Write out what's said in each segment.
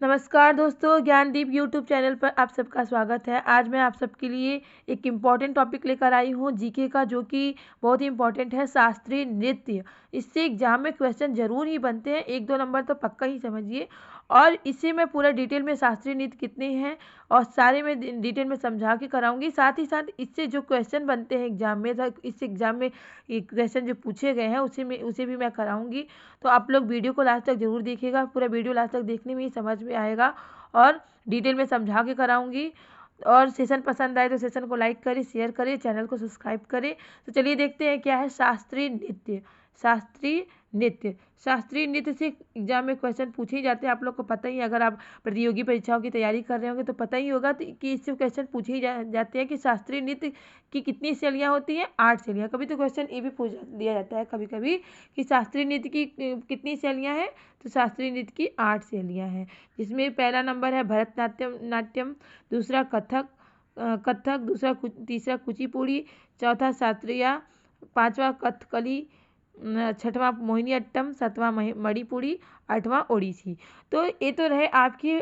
नमस्कार दोस्तों, Gyandeep YouTube channel पर आप सबका स्वागत है। आज मैं आप सबके लिए एक इम्पॉर्टेंट टॉपिक लेकर आई हूँ जीके का, जो कि बहुत ही इम्पॉर्टेंट है, शास्त्रीय नृत्य। इससे एग्जाम में क्वेश्चन जरूर ही बनते हैं, 1-2 नंबर तो पक्का ही समझिए। और इसे मैं पूरा डिटेल में शास्त्रीय नृत्य कितने हैं और सारे में डिटेल में समझा के कराऊंगी। साथ ही साथ इससे जो क्वेश्चन बनते हैं एग्जाम में, इस एग्जाम में क्वेश्चन जो पूछे गए हैं उसे भी मैं कराऊंगी। तो आप लोग वीडियो को लास्ट तक जरूर देखिएगा, पूरा वीडियो लास्ट तक देखने में ही समझ में आएगा और डिटेल में समझा के कराऊंगी। और सेशन पसंद आए तो सेशन को लाइक करें, शेयर करें, चैनल को सब्सक्राइब करें। तो चलिए देखते हैं क्या है शास्त्रीय नृत्य। शास्त्रीय नृत्य शास्त्रीय नृत्य से एग्जाम में क्वेश्चन पूछे ही जाते हैं। आप लोग को पता ही, अगर आप प्रतियोगी परीक्षाओं की तैयारी कर रहे होंगे तो पता ही होगा कि इससे क्वेश्चन पूछे ही जाते हैं कि शास्त्रीय नृत्य की कितनी शैलियाँ होती हैं। 8 शैलियाँ। कभी तो क्वेश्चन ये भी पूछ दिया जाता है कभी कभी कि शास्त्रीय नृत्य की कितनी शैलियाँ हैं। तो शास्त्रीय नृत्य की 8 शैलियाँ हैं, जिसमें पहला नंबर है भरतनाट्यम, दूसरा कथक, तीसरा कुचिपुड़ी, चौथा शास्त्रीय, पांचवा कथकली, छठवां मोहिनीअट्टम, सातवां मणिपुरी, आठवां ओडिसी। तो ये तो रहे आपकी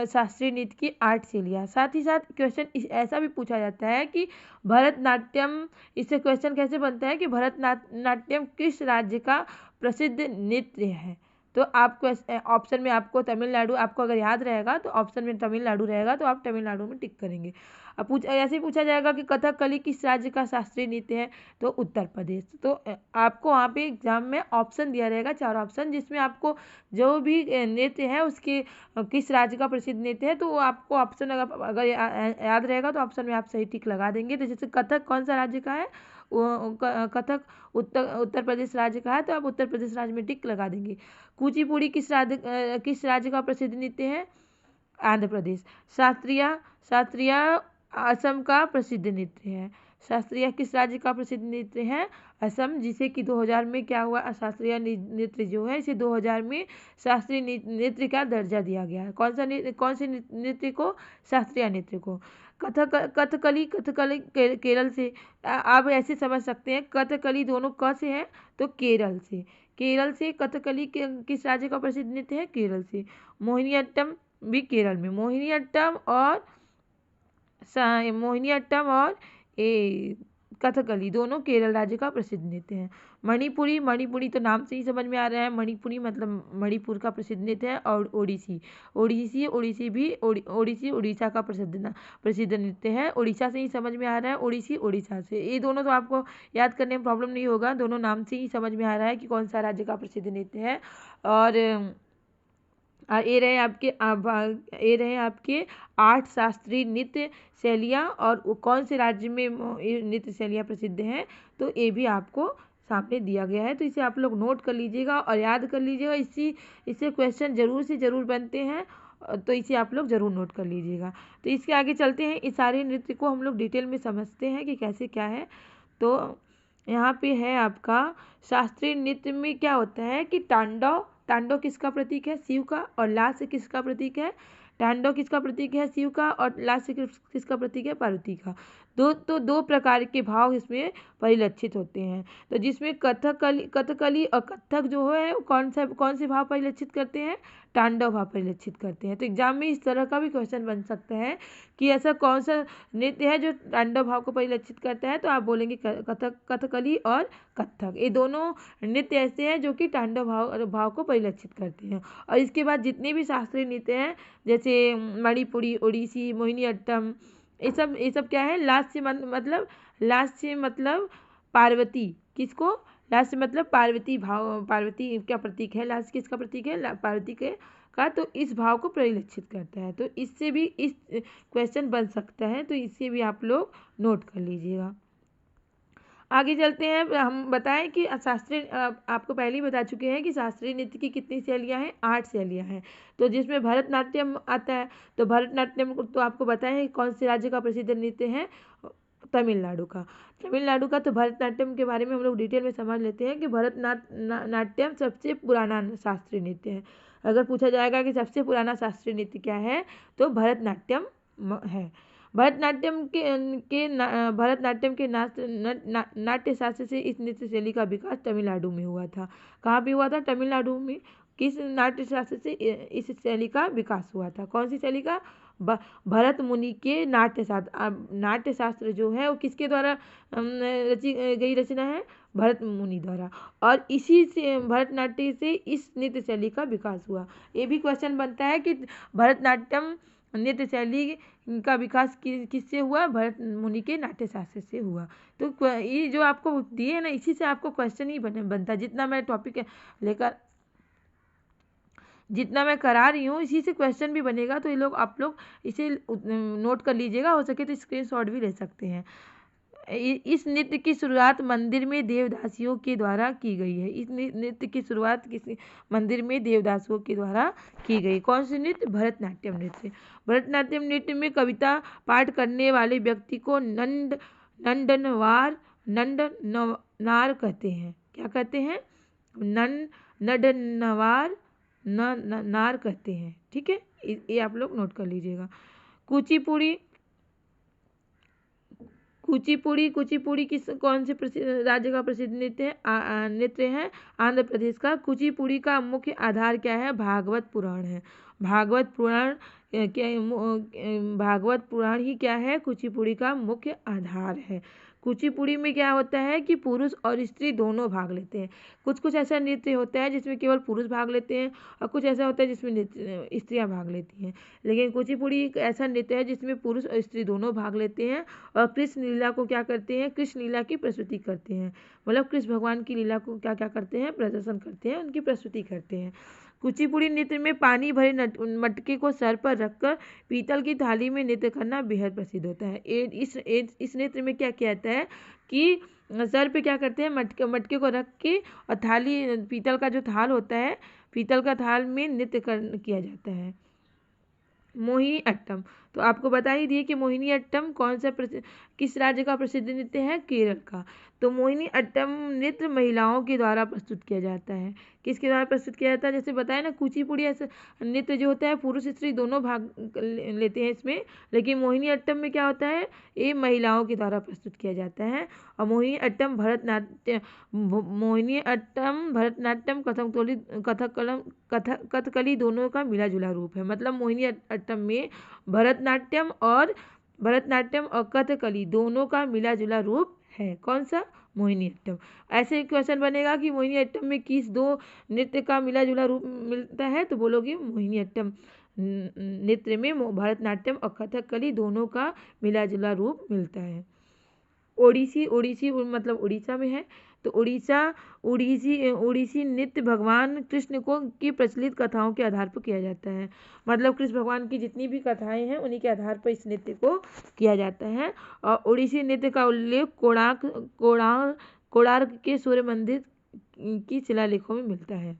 शास्त्रीय नृत्य की 8 शैलियाँ। साथ ही साथ क्वेश्चन ऐसा भी पूछा जाता है कि भरतनाट्यम, इससे क्वेश्चन कैसे बनता है कि भरतनाट्यम किस राज्य का प्रसिद्ध नृत्य है। तो आपको ऑप्शन में आपको तमिलनाडु, आपको अगर याद रहेगा तो ऑप्शन में तमिलनाडु रहेगा तो आप तमिलनाडु में टिक करेंगे। अब ऐसे ही पूछा जाएगा कि कथकली किस राज्य का शास्त्रीय नृत्य है, तो उत्तर प्रदेश। तो आपको वहाँ पे एग्जाम में ऑप्शन दिया रहेगा, 4 ऑप्शन, जिसमें आपको जो भी नृत्य है उसके किस राज्य का प्रसिद्ध नृत्य है, तो वो आपको ऑप्शन अगर याद रहेगा तो ऑप्शन में आप सही टिक लगा देंगे। तो जैसे कथक कौन सा राज्य का है, कथक उत्तर प्रदेश राज्य का है, तो आप उत्तर प्रदेश राज्य में टिक लगा देंगे। कुचिपुड़ी किस राज्य का प्रसिद्ध नृत्य है, आंध्र प्रदेश। शास्त्रीय असम का प्रसिद्ध नृत्य है। शास्त्रीय किस राज्य का प्रसिद्ध नृत्य है, असम, जिसे कि 2000 में क्या हुआ, शास्त्रीय नृत्य जो है इसे 2000 में शास्त्रीय नृत्य का दर्जा दिया गया है। कौन से नृत्य को, शास्त्रीय नृत्य को। कथकली केरल से। आप ऐसे समझ सकते हैं, कथकली दोनों क से है तो केरल से कथकली किस राज्य का प्रसिद्ध नृत्य है, केरल से। मोहिनीअट्टम भी केरल में। मोहिनीअट्टम और ए कथकली दोनों केरल राज्य का प्रसिद्ध नृत्य है। मणिपुरी तो नाम से ही समझ में आ रहा है, मणिपुरी मतलब मणिपुर का प्रसिद्ध नृत्य है। और ओडिसी उड़ीसा का प्रसिद्ध नृत्य है। उड़ीसा से ही समझ में आ रहा है, ओडिसी उड़ीसा से। ये दोनों तो आपको याद करने में प्रॉब्लम नहीं होगा, दोनों नाम से ही समझ में आ रहा है कि कौन सा राज्य का प्रसिद्ध नृत्य है। और ये रहे आपके 8 शास्त्रीय नृत्य शैलियाँ, और कौन से राज्य में ये नृत्य शैलियाँ प्रसिद्ध हैं, तो ये भी आपको सामने दिया गया है। तो इसे आप लोग नोट कर लीजिएगा और याद कर लीजिएगा। इससे क्वेश्चन जरूर से ज़रूर बनते हैं, तो इसे आप लोग ज़रूर नोट कर लीजिएगा। तो इसके आगे चलते हैं, इस सारे नृत्य को हम लोग डिटेल में समझते हैं कि कैसे क्या है। तो यहाँ पे है आपका शास्त्रीय नृत्य में क्या होता है कि तांडव किसका प्रतीक है, शिव का, और लास्य किसका प्रतीक है, तांडव किसका प्रतीक है, शिव का, और लास्य किसका प्रतीक है, पार्वती का। दो प्रकार के भाव इसमें परिलक्षित होते हैं। तो जिसमें कथकली और कथक जो है कौन से भाव परिलक्षित करते हैं, तांडव भाव परिलक्षित करते हैं। तो एग्जाम में इस तरह का भी क्वेश्चन बन सकता है कि ऐसा कौन सा नृत्य है जो तांडव भाव को परिलक्षित करता है, तो आप बोलेंगे कथकली और कथक। ये दोनों नृत्य ऐसे हैं जो कि तांडव भाव को परिलक्षित करते हैं। और इसके बाद जितने भी शास्त्रीय नृत्य हैं, जैसे मणिपुरी, ओडिसी, मोहिनीअट्टम, ये सब क्या है, लास्य मतलब पार्वती। किसको, लास्य मतलब पार्वती भाव, पार्वती का प्रतीक है। लास्य किसका प्रतीक है, पार्वती के का। तो इस भाव को परिलक्षित करता है। तो इससे भी इस क्वेश्चन बन सकता है, तो इससे भी आप लोग नोट कर लीजिएगा। आगे चलते हैं, हम बताएं कि आपको पहले ही बता चुके हैं कि शास्त्रीय नृत्य की कितनी शैलियाँ हैं, 8 शैलियाँ हैं। तो जिसमें भरतनाट्यम आता है, तो भरतनाट्यम तो आपको बताएं कौन से राज्य का प्रसिद्ध नृत्य है, तमिलनाडु का। तो भरतनाट्यम के बारे में हम लोग डिटेल में समझ लेते हैं कि भरतनाट्यम सबसे पुराना शास्त्रीय नृत्य है। अगर पूछा जाएगा कि सबसे पुराना शास्त्रीय नृत्य क्या है, तो भरतनाट्यम है। भरतनाट्यम के नाट्य शास्त्र से इस नृत्य शैली का विकास तमिलनाडु में हुआ था। कहाँ पे हुआ था, तमिलनाडु में। किस नाट्य शास्त्र से इस शैली का विकास हुआ था? कौन सी शैली का? भरत मुनि के नाट्य शास्त्र। नाट्य शास्त्र जो है वो किसके द्वारा रची गई रचना है? भरत मुनि द्वारा। और इसी से भरतनाट्यम से इस नृत्य शैली का विकास हुआ। ये भी क्वेश्चन बनता है कि भरतनाट्यम नृत्य शैली का विकास किससे हुआ? भरत मुनि के नाट्य शास्त्र से हुआ। तो ये जो आपको दिए ना, इसी से आपको क्वेश्चन ही बनता है। जितना मैं करा रही हूँ इसी से क्वेश्चन भी बनेगा। तो ये लोग आप लोग इसे नोट कर लीजिएगा, हो सके तो स्क्रीनशॉट भी ले सकते हैं। इस नृत्य की शुरुआत मंदिर में देवदासियों के द्वारा की गई है। इस नृत्य की शुरुआत किसी मंदिर में देवदासियों के द्वारा की गई। कौन सी नृत्य? भरतनाट्यम नृत्य। भरतनाट्यम नृत्य में कविता पाठ करने वाले व्यक्ति को नंडनवार कहते हैं। क्या कहते हैं? नडनवार नार कहते हैं। ठीक है, ये आप लोग नोट कर लीजिएगा। कुचिपुड़ी किस कौन से राज्य का प्रसिद्ध नृत्य है? आंध्र प्रदेश का। कुचिपुड़ी का मुख्य आधार क्या है? भागवत पुराण है। भागवत पुराण ही क्या है? कुचिपुड़ी का मुख्य आधार है। कुचिपुड़ी में क्या होता है कि पुरुष और स्त्री दोनों भाग लेते हैं। कुछ ऐसा नृत्य होता है जिसमें केवल पुरुष भाग लेते हैं और कुछ ऐसा होता है जिसमें स्त्रियां भाग लेती हैं। लेकिन कुचिपुड़ी एक ऐसा नृत्य है जिसमें पुरुष और स्त्री दोनों भाग लेते हैं और कृष्ण लीला को क्या करते हैं? कृष्ण लीला की प्रस्तुति करते हैं। मतलब कृष्ण भगवान की लीला को क्या करते हैं? प्रदर्शन करते हैं, उनकी प्रस्तुति करते हैं। कुचिपुड़ी नृत्य में पानी भरे मटके को सर पर रखकर पीतल की थाली में नृत्य करना बेहद प्रसिद्ध होता है। इस नृत्य में क्या किया जाता है कि सर पे क्या करते हैं? मटके को रख के और थाली, पीतल का जो थाल होता है, पीतल का थाल में नृत्य किया जाता है। मोहिनी अट्टम, तो आपको बता ही दिए कि मोहिनी अट्टम किस राज्य का प्रसिद्ध नृत्य है? केरल का। तो मोहिनी अट्टम नृत्य महिलाओं के द्वारा प्रस्तुत किया जाता है। किसके द्वारा प्रस्तुत किया जाता है? जैसे बताया ना, कुचिपुड़ी ऐसा नृत्य जो होता है पुरुष स्त्री दोनों भाग लेते हैं इसमें, लेकिन मोहिनी अट्टम में क्या होता है? ये महिलाओं के द्वारा प्रस्तुत किया जाता है। और मोहिनी अट्टम भरतनाट्यम कथकली दोनों का मिला जुला रूप है। मतलब मोहिनी अट्टम में भरतनाट्यम और कथकली दोनों का मिला जुला रूप है। कौन सा? मोहिनी अट्टम। ऐसे क्वेश्चन बनेगा कि मोहिनी अट्टम में किस दो नृत्य का मिला जुला रूप मिलता है? तो बोलोगे मोहिनी अट्टम नृत्य में भरतनाट्यम और कथकली दोनों का मिला जुला रूप मिलता है। ओडिसी मतलब उड़ीसा में है। तो ओडिसी नृत्य भगवान कृष्ण की प्रचलित कथाओं के आधार पर किया जाता है। मतलब कृष्ण भगवान की जितनी भी कथाएं हैं उन्हीं के आधार पर इस नृत्य को किया जाता है। और ओडिसी नृत्य का उल्लेख कोणार्क के सूर्य मंदिर की शिलालेखों में मिलता है।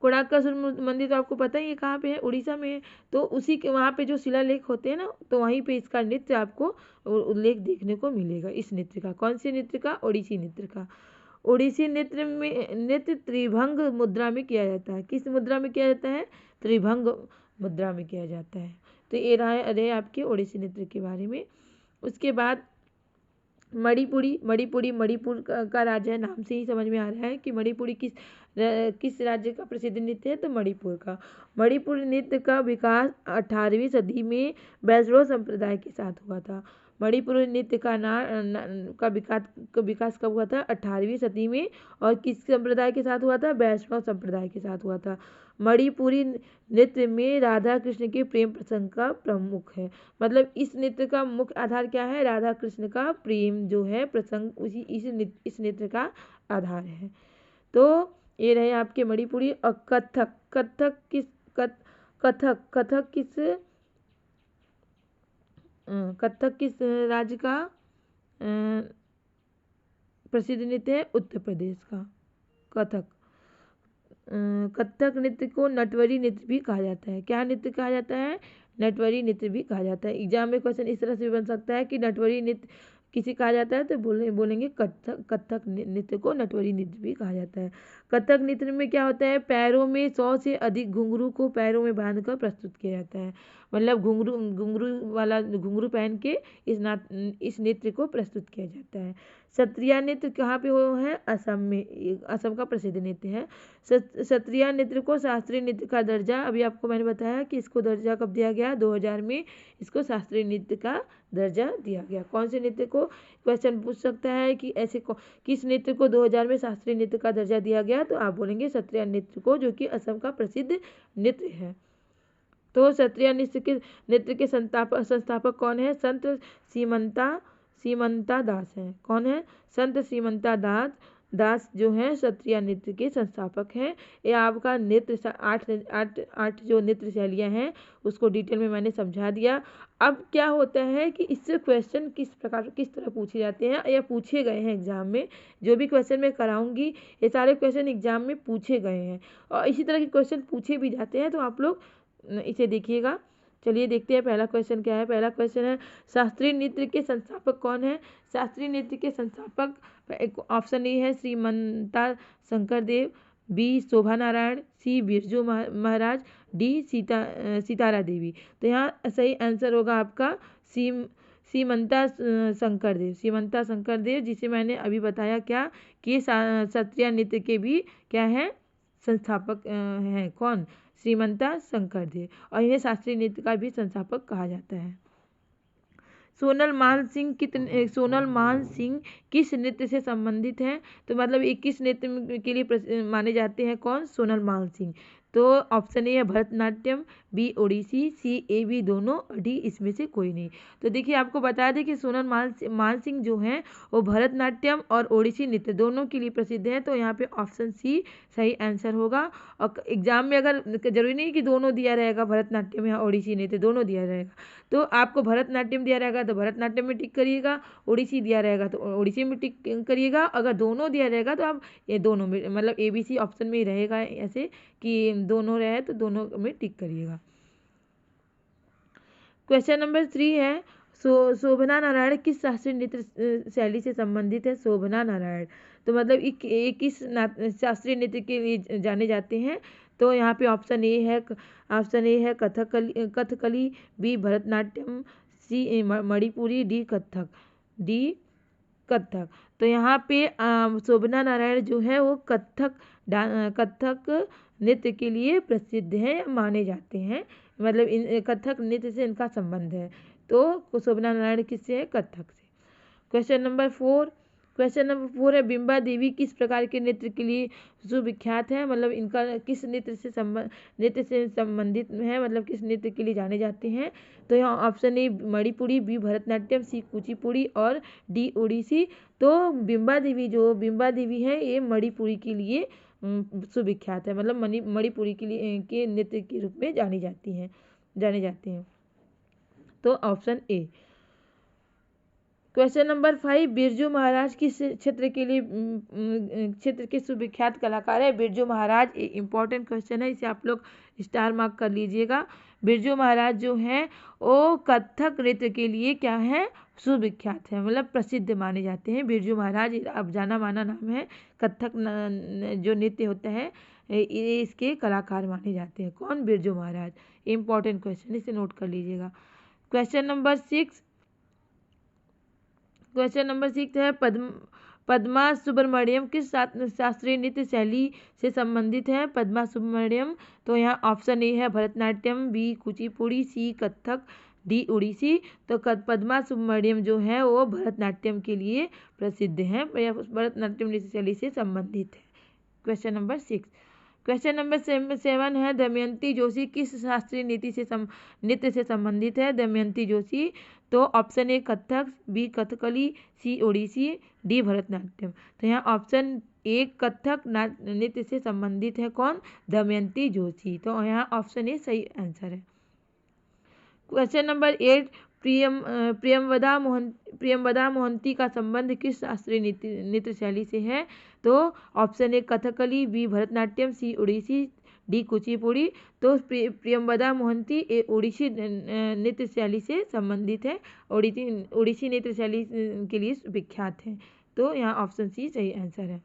कोणार्क का सूर्य मंदिर तो आपको पता ही है कहाँ पे है? उड़ीसा में है। तो उसी के वहाँ पे जो शिलालेख होते हैं ना, तो वहीं पे इसका नृत्य आपको उल्लेख देखने को मिलेगा इस नृत्य का। कौन से नृत्य का? ओडिसी नृत्य का। ओडिसी नृत्य त्रिभंग मुद्रा में किया जाता है। किस मुद्रा में किया जाता है? त्रिभंग मुद्रा में किया जाता है। तो ये रहे आपके ओडिसी नृत्य के बारे में। उसके बाद मणिपुर का राज्य है, नाम से ही समझ में आ रहा है कि मणिपुरी किस राज्य का प्रसिद्ध नृत्य है? तो मणिपुर का। मणिपुर नृत्य का विकास 18वीं सदी में वैष्णव संप्रदाय के साथ हुआ था। मणिपुर नृत्य का विकास कब हुआ था? 18वीं सदी में। और किस संप्रदाय के साथ हुआ था? वैष्णव संप्रदाय के साथ हुआ था। मणिपुरी नृत्य में राधा कृष्ण के प्रेम प्रसंग का प्रमुख है। मतलब इस नृत्य का मुख्य आधार क्या है? राधा कृष्ण का प्रेम जो है प्रसंग उसी इस नृत्य का आधार है। तो ये रहे आपके मणिपुरी। और कथक किस राज्य का प्रसिद्ध नृत्य है? उत्तर प्रदेश का। कथक नृत्य को नटवरी नृत्य भी कहा जाता है। क्या नृत्य कहा जाता है? नटवरी नृत्य भी कहा जाता है। एग्जाम में क्वेश्चन इस तरह से भी बन सकता है कि नटवरी नृत्य किसे कहा जाता है, तो बोलेंगे कथक नृत्य को नटवरी नृत्य भी कहा जाता है। कथक नृत्य में क्या होता है, पैरों में 100 से अधिक घुंघरू को पैरों में बांधकर प्रस्तुत किया जाता है। मतलब घुंघरू घुंघरू वाला घुंघरू पहन के इस नृत्य को प्रस्तुत किया जाता है। सत्रिया नृत्य कहाँ पे हो है, असम में, असम का प्रसिद्ध नृत्य है। सत्रिया नृत्य को शास्त्रीय नृत्य का दर्जा, अभी आपको मैंने बताया कि इसको दर्जा कब दिया गया, 2000 में इसको शास्त्रीय नृत्य का दर्जा दिया गया। कौन से नृत्य को, क्वेश्चन पूछ सकता है कि ऐसे किस नृत्य को 2000 में शास्त्रीय नृत्य का दर्जा दिया गया, तो आप बोलेंगे सत्रिया नृत्य को, जो कि असम का प्रसिद्ध नृत्य है। तो सत्रिया नृत्य के संस्थापक कौन है, संत सीमंता दास हैं। कौन है, संत सीमंता दास जो है सत्रिया नृत्य के संस्थापक हैं। ये आपका नृत्य आठ जो नृत्य शैलियाँ हैं उसको डिटेल में मैंने समझा दिया। अब क्या होता है कि इससे क्वेश्चन किस तरह पूछे जाते हैं या पूछे गए हैं एग्जाम में। जो भी क्वेश्चन मैं कराऊंगी ये सारे क्वेश्चन एग्जाम में पूछे गए हैं और इसी तरह के क्वेश्चन पूछे भी जाते हैं, तो आप लोग इसे देखिएगा। चलिए देखते हैं पहला क्वेश्चन क्या है। पहला क्वेश्चन है, शास्त्रीय नृत्य के संस्थापक कौन है। शास्त्रीय नृत्य के संस्थापक, एक ऑप्शन ए है श्रीमंता शंकर देव, बी शोभा नारायण, सी बिरजू महाराज, डी सितारा देवी। तो यहाँ सही आंसर होगा आपका सीमंता शंकर देव, जिसे मैंने अभी बताया क्या कि शास्त्रीय नृत्य के भी क्या है संस्थापक हैं। कौन, श्रीमंता शंकर देव, और इन्हें शास्त्रीय नृत्य का भी संस्थापक कहा जाता है। सोनल मान सिंह किस नृत्य से संबंधित हैं, तो मतलब ये किस नृत्य के लिए माने जाते हैं, कौन, सोनल मान सिंह। तो ऑप्शन ए है Bharatanatyam, B Odissi, C A B दोनों, डी इसमें से कोई नहीं। तो देखिए आपको बता दें कि सोनल मान सिंह जो हैं वो भरतनाट्यम और ओडिसी नृत्य दोनों के लिए प्रसिद्ध हैं। तो यहाँ पे ऑप्शन सी सही आंसर होगा। और एग्जाम में अगर जरूरी नहीं कि दोनों दिया रहेगा, भरतनाट्यम या ओडिसी नृत्य दोनों दिया रहेगा, तो आपको भरतनाट्यम दिया रहेगा तो भरतनाट्यम में टिक करिएगा, ओडिसी दिया रहेगा तो ओडिसी में टिक करिएगा। अगर दोनों दिया रहेगा तो आप ये दोनों में, मतलब ABC ऑप्शन में ही रहेगा ऐसे कि दोनों रहे तो दोनों में टिक करिएगा। क्वेश्चन नंबर 3 है, शोभना नारायण किस शास्त्रीय नृत्य शैली से संबंधित है। शोभना नारायण तो मतलब किस शास्त्रीय नृत्य के लिए जाने जाते हैं। तो यहाँ पे ऑप्शन ए है कथकली, बी भरतनाट्यम, सी मणिपुरी, डी कथक। तो यहाँ पे शोभना नारायण जो है वो कथक नृत्य के लिए प्रसिद्ध हैं, माने जाते हैं। मतलब इन कथक नृत्य से इनका संबंध है। तो शोभना नारायण किससे है, कथक से। क्वेश्चन नंबर 4 है, बिंबा देवी किस प्रकार के नृत्य के लिए सुविख्यात है। मतलब इनका किस नृत्य से संबंधित है, मतलब किस नृत्य के लिए जाने जाते हैं। तो यहाँ option A Manipuri, B Bharatanatyam, C Kuchipudi और डी ओडिसी। तो बिंबा देवी है ये मणिपुरी के लिए सुविख्यात है। मतलब मणिपुरी के नृत्य के रूप में जाने जाते हैं। तो option A. Question number 5, Birju Maharaj किस क्षेत्र के सुविख्यात कलाकार है। बिरजू महाराज इंपॉर्टेंट क्वेश्चन है, इसे आप लोग स्टार मार्क कर लीजिएगा। बिरजू महाराज जो हैं वो कथक नृत्य के लिए क्या है, सुविख्यात है, मतलब प्रसिद्ध माने जाते हैं। बिरजू महाराज अब जाना माना नाम है। कथक जो नृत्य होता है इसके कलाकार माने जाते हैं। कौन, बिरजू महाराज। इंपॉर्टेंट क्वेश्चन, इसे नोट कर लीजिएगा। क्वेश्चन नंबर 6 है, पद्मा सुब्रमण्यम किस शास्त्रीय नृत्य शैली से संबंधित है। पद्मा सुब्रमण्यम तो यहाँ ऑप्शन ए है भरतनाट्यम, बी कुचिपुड़ी, सी कथक, डी ओडिसी। तो पद्मा सुब्रमण्यम जो है वो भरतनाट्यम के लिए प्रसिद्ध हैं, भरतनाट्यम नृत्य शैली से संबंधित है। Question number 6। क्वेश्चन नंबर 7 है, दमयंती जोशी किस शास्त्रीय नृत्य से संबंधित है। दमयंती जोशी तो option A Kathak, B Kathakali, C Odissi, D Bharatanatyam. तो यहाँ ऑप्शन ए कथक नृत्य से संबंधित है। कौन, दमयंती जोशी। तो यहाँ ऑप्शन ए सही आंसर है। क्वेश्चन नंबर 8, प्रियंवदा मोहंती का संबंध किस शास्त्रीय नृत्य शैली से है। तो option A Kathakali, B Bharatanatyam, C Odissi, D Kuchipudi. तो प्रियंवदा मोहंती ये ओडिसी नृत्य शैली से संबंधित है, ओडिसी नृत्य शैली के लिए विख्यात है। तो यहाँ ऑप्शन सी सही आंसर है।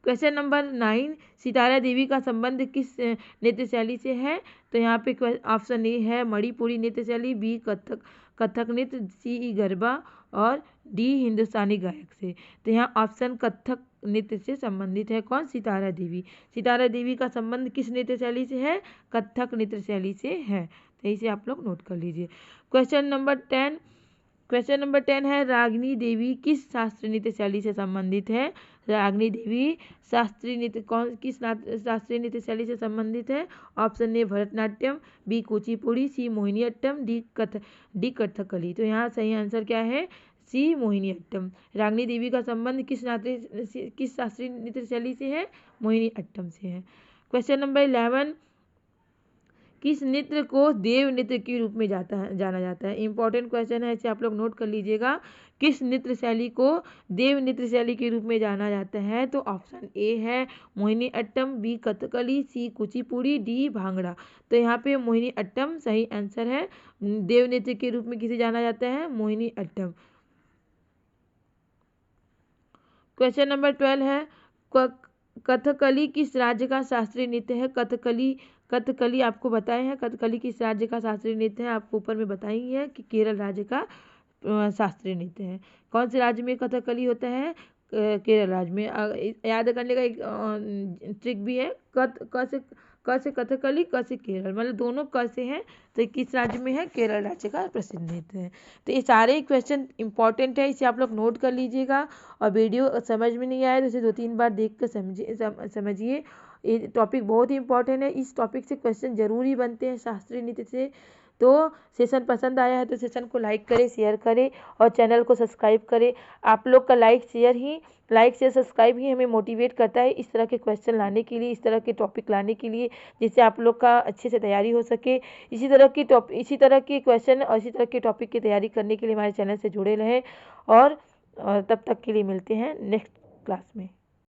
क्वेश्चन नंबर 9, सितारा देवी का संबंध किस नृत्य शैली से है? तो यहाँ पे ऑप्शन ए है मणिपुरी नृत्य शैली, बी कथक नृत्य, सी गरबा और डी हिंदुस्तानी गायक से। तो यहाँ ऑप्शन कथक नृत्य से संबंधित है कौन? सितारा देवी। सितारा देवी का संबंध किस नृत्य शैली से है? कथक नृत्य शैली से है। तो इसे आप लोग नोट कर लीजिए। क्वेश्चन नंबर 10 है रागिनी देवी किस शास्त्रीय नृत्य शैली से संबंधित है? रागिनी देवी शास्त्रीय नृत्य किस शास्त्रीय नृत्य शैली से संबंधित है? Option A Bharatanatyam, B Kuchipudi, C Mohiniyattam, D Kathakali. तो यहाँ सही आंसर क्या है? सी मोहिनीअट्टम। रागिनी देवी का संबंध किस शास्त्रीय नृत्य शैली से है? मोहिनीअट्टम से है। क्वेश्चन नंबर 11, किस नृत्य को देव नृत्य के रूप में जाना जाता है? इंपॉर्टेंट क्वेश्चन है, इसे आप लोग नोट कर लीजिएगा। किस नृत्य शैली को देव नृत्य शैली के रूप में जाना जाता है? तो ऑप्शन ए है मोहिनीअट्टम, बी कथकली, सी कुचिपुड़ी, डी भांगड़ा। तो यहाँ पे मोहिनीअट्टम सही आंसर है। देव नृत्य के रूप में किसे जाना जाता है? मोहिनीअट्टम। क्वेश्चन नंबर 12 है कथकली किस राज्य का शास्त्रीय नृत्य है? कथकली आपको बताए हैं कथकली किस राज्य का शास्त्रीय नृत्य है, आपको ऊपर में बताई है कि केरल राज्य का शास्त्रीय नृत्य है। कौन से राज्य में कथकली होता है? केरल राज्य में। याद करने का एक ट्रिक भी है, क से कथकली, क से केरल, मतलब दोनों क से हैं। तो किस राज्य में है? केरल राज्य का प्रसिद्ध नृत्य है। तो ये सारे क्वेश्चन इंपॉर्टेंट है, इसे आप लोग नोट कर लीजिएगा। और वीडियो समझ में नहीं आया तो इसे 2-3 बार देख कर समझिए। ये टॉपिक बहुत ही इंपॉर्टेंट है, इस टॉपिक से क्वेश्चन जरूर ही बनते हैं शास्त्रीय नृत्य से। तो सेशन पसंद आया है तो सेशन को लाइक करें, शेयर करें और चैनल को सब्सक्राइब करें। आप लोग का लाइक शेयर सब्सक्राइब ही हमें मोटिवेट करता है इस तरह के क्वेश्चन लाने के लिए, इस तरह के टॉपिक लाने के लिए, जिससे आप लोग का अच्छे से तैयारी हो सके। इसी तरह के क्वेश्चन और इसी तरह के टॉपिक की तैयारी करने के लिए हमारे चैनल से जुड़े रहें। और तब तक के लिए मिलते हैं नेक्स्ट क्लास में।